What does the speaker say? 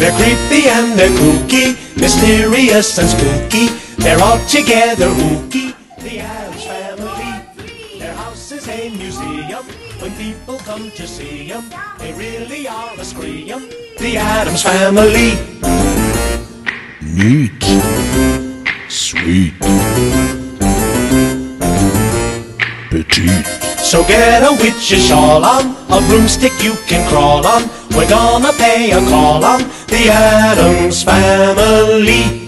They're creepy and they're kooky, mysterious and spooky. They're all together ooky. The Addams Family. Their house is a museum. When people come to see them, they really are a scream. The Addams Family. Neat. Sweet. Petite. So get a witch's shawl on, a broomstick you can crawl on. We're gonna pay a call on the Addams Family.